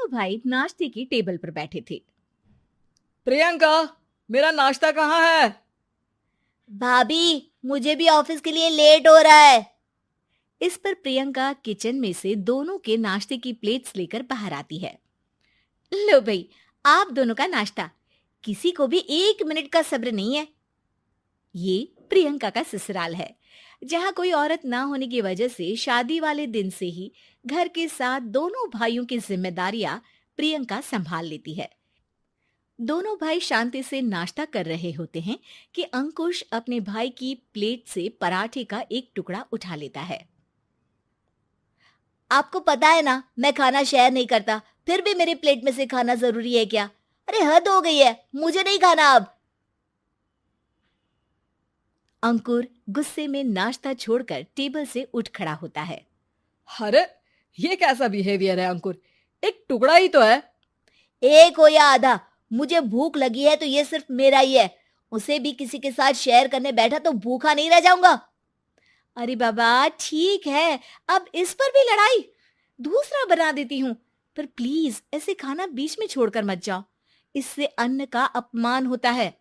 दोनों भाई नाश्ते की टेबल पर बैठे थे। प्रियंका, मेरा नाश्ता कहाँ है? भाभी, मुझे भी ऑफिस के लिए लेट हो रहा है। इस पर प्रियंका किचन में से दोनों के नाश्ते की प्लेट्स लेकर बाहर आती है। लो भाई, आप दोनों का नाश्ता। किसी को भी 1 मिनट का सब्र नहीं है। ये प्रियंका का ससुराल है, जहाँ कोई औरत ना होने की वजह से शादी वाले दिन से ही घर के साथ दोनों भाइयों की जिम्मेदारियां प्रियंका संभाल लेती है। दोनों भाई शांति से नाश्ता कर रहे होते हैं कि अंकुश अपने भाई की प्लेट से पराठे का एक टुकड़ा उठा लेता है। आपको पता है ना, मैं खाना शेयर नहीं करता, फिर भी मेरी प्लेट में से खाना जरूरी है क्या? अरे हद हो गई है, मुझे नहीं खाना अब। अंकुर गुस्से में नाश्ता छोड़कर टेबल से उठ खड़ा होता है। अरे, ये कैसा बिहेवियर है अंकुर? एक टुकड़ा ही तो है। एक हो या आधा, मुझे भूख लगी है तो ये सिर्फ मेरा ही है। उसे भी किसी के साथ शेयर करने बैठा तो भूखा नहीं रह जाऊंगा। अरे बाबा, ठीक है, अब इस पर भी लड़ाई। दूसरा बना देती हूँ, पर प्लीज ऐसे खाना बीच में छोड़कर मत जाओ। इससे अन्न का अपमान होता है।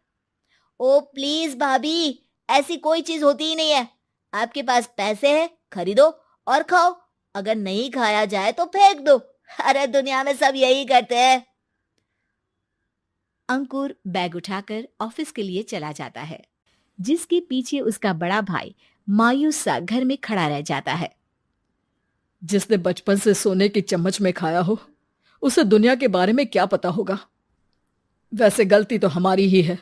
ओ प्लीज भाभी, ऐसी कोई चीज होती ही नहीं है। आपके पास पैसे हैं, खरीदो और खाओ। अगर नहीं खाया जाए तो फेंक दो। अरे दुनिया में सब यही करते हैं। अंकुर बैग उठाकर ऑफिस के लिए चला जाता है, जिसके पीछे उसका बड़ा भाई मायूस सा घर में खड़ा रह जाता है। जिसने बचपन से सोने की चम्मच में खाया हो, उसे दुनिया के बारे में क्या पता होगा। वैसे गलती तो हमारी ही है।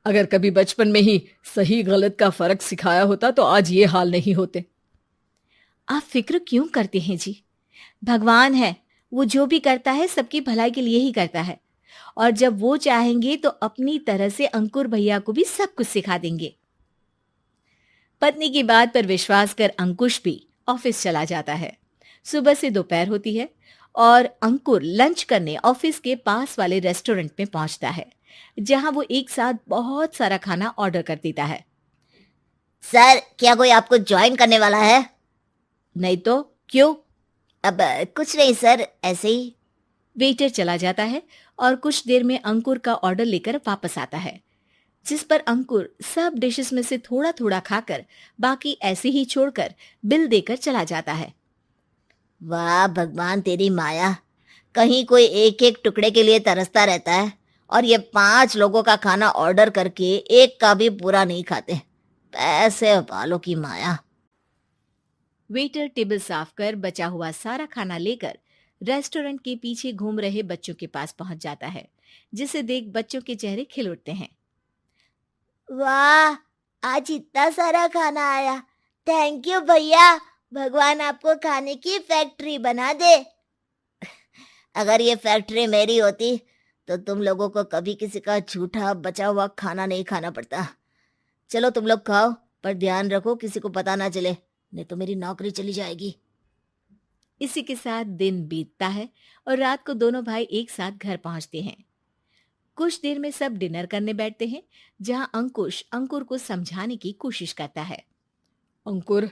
अगर कभी बचपन में ही सही गलत का फर्क सिखाया होता तो आज ये हाल नहीं होते। आप फिक्र क्यों करते हैं जी? भगवान है, वो जो भी करता है सबकी भलाई के लिए ही करता है। और जब वो चाहेंगे तो अपनी तरह से अंकुर भैया को भी सब कुछ सिखा देंगे। पत्नी की बात पर विश्वास कर अंकुश भी ऑफिस चला जाता है। सुबह से दोपहर होती है और अंकुर लंच करने ऑफिस के पास वाले रेस्टोरेंट में पहुंचता है, जहां वो एक साथ बहुत सारा खाना ऑर्डर कर देता है। सर, क्या कोई आपको ज्वाइन करने वाला है? नहीं तो क्यों? अब कुछ नहीं सर, ऐसे ही। वेटर चला जाता है और कुछ देर में अंकुर का ऑर्डर लेकर वापस आता है, जिस पर अंकुर सब डिशेस में से थोड़ा थोड़ा खाकर बाकी ऐसे ही छोड़कर बिल देकर चला जाता है। वाह भगवान, तेरी माया। कहीं कोई एक एक टुकड़े के लिए तरसता रहता है और ये 5 लोगों का खाना ऑर्डर करके एक का भी पूरा नहीं खाते। पैसे वालों की माया। वेटर टेबल साफ कर बचा हुआ सारा खाना लेकर रेस्टोरेंट के पीछे घूम रहे बच्चों के पास पहुंच जाता है, जिसे देख बच्चों के चेहरे खिल उठते हैं। वाह, आज इतना सारा खाना आया। थैंक यू भैया, भगवान आपको खाने की फैक्ट्री बना दे। अगर ये फैक्ट्री मेरी होती तो तुम लोगों को कभी किसी का झूठा बचा हुआ खाना नहीं खाना पड़ता। चलो तुम लोग खाओ, पर ध्यान रखो किसी को पता ना चले, नहीं तो मेरी नौकरी चली जाएगी। इसी के साथ दिन बीतता है और रात को दोनों भाई एक साथ घर पहुंचते हैं। कुछ देर में सब डिनर करने बैठते हैं, जहां अंकुश अंकुर को समझाने की कोशिश करता है। अंकुर,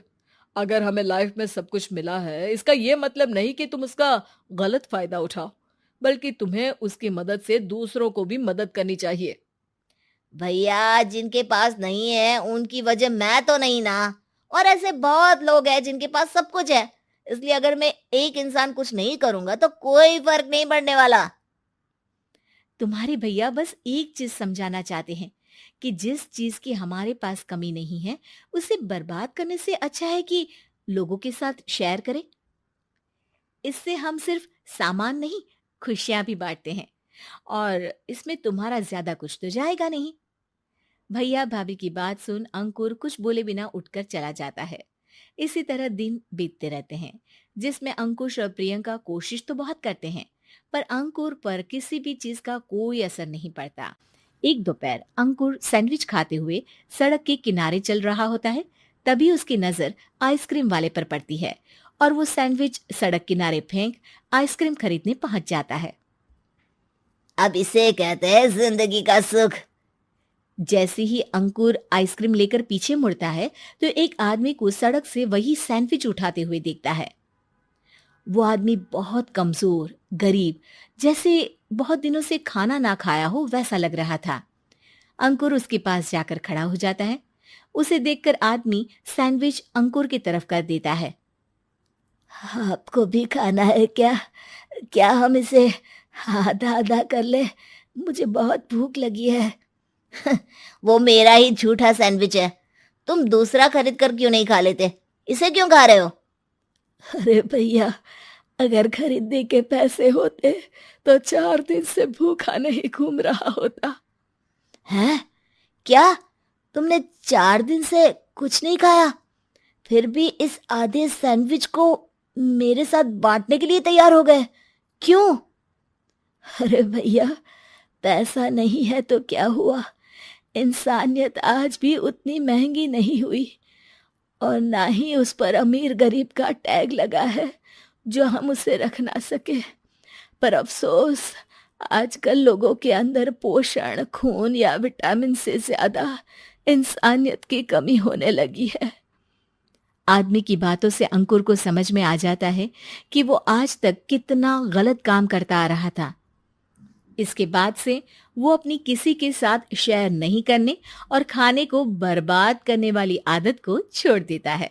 अगर हमें लाइफ में सब कुछ मिला है, इसका ये मतलब नहीं कि तुम उसका गलत फायदा उठाओ, बल्कि तुम्हें उसकी मदद से दूसरों को भी मदद करनी चाहिए। भैया, जिनके पास नहीं है उनकी वजह मैं तो नहीं ना। और ऐसे बहुत लोग हैं जिनके पास सब कुछ है। इसलिए अगर मैं एक इंसान कुछ नहीं करूंगा तो कोई फर्क नहीं पड़ने वाला। तुम्हारे भैया बस एक चीज समझाना चाहते हैं कि जिस चीज की हमारे पास कमी नहीं है, उसे बर्बाद करने से अच्छा है कि लोगों के साथ शेयर करें। इससे हम सिर्फ सामान नहीं, खुशियां भी बांटते हैं, और इसमें तुम्हारा ज्यादा कुछ तो जाएगा नहीं। भैया भाभी की बात सुन अंकुर कुछ बोले बिना उठकर चला जाता है। इसी तरह दिन बीतते रहते हैं, जिसमें अंकुश और प्रियंका कोशिश तो बहुत करते हैं, पर अंकुर पर किसी भी चीज का कोई असर नहीं पड़ता। एक दोपहर अंकुर सैंडविच खाते हुए सड़क के किनारे चल रहा होता है। तभी उसकी नजर आइसक्रीम वाले पर पड़ती है और वो सैंडविच सड़क किनारे फेंक आइसक्रीम खरीदने पहुंच जाता है। अब इसे कहते हैं जिंदगी का सुख। जैसे ही अंकुर आइसक्रीम लेकर पीछे मुड़ता है तो एक आदमी को सड़क से वही सैंडविच उठाते हुए देखता है। वो आदमी बहुत कमजोर, गरीब, जैसे बहुत दिनों से खाना ना खाया हो वैसा लग रहा था। अंकुर उसके पास जाकर खड़ा हो जाता है। उसे देखकर आदमी सैंडविच अंकुर की तरफ कर देता है। आपको भी खाना है क्या? क्या हम इसे आधा आधा कर ले? मुझे बहुत भूख लगी है। वो मेरा ही झूठा सैंडविच है। तुम दूसरा खरीद कर क्यों नहीं खा लेते? इसे क्यों खा रहे हो? अरे भैया, अगर खरीदने के पैसे होते तो 4 दिन से भूखा नहीं घूम रहा होता। हैं? क्या? तुमने 4 दिन से कुछ नहीं खाया, फिर भी इस आधे सैंडविच को मेरे साथ बांटने के लिए तैयार हो गए? क्यों? अरे भैया, पैसा नहीं है तो क्या हुआ, इंसानियत आज भी उतनी महंगी नहीं हुई, और ना ही उस पर अमीर गरीब का टैग लगा है जो हम उसे रख ना सके। पर अफसोस, आजकल लोगों के अंदर पोषण, खून या विटामिन से ज्यादा इंसानियत की कमी होने लगी है। आदमी की बातों से अंकुर को समझ में आ जाता है कि वो आज तक कितना गलत काम करता आ रहा था। इसके बाद से वो अपनी किसी के साथ शेयर नहीं करने और खाने को बर्बाद करने वाली आदत को छोड़ देता है।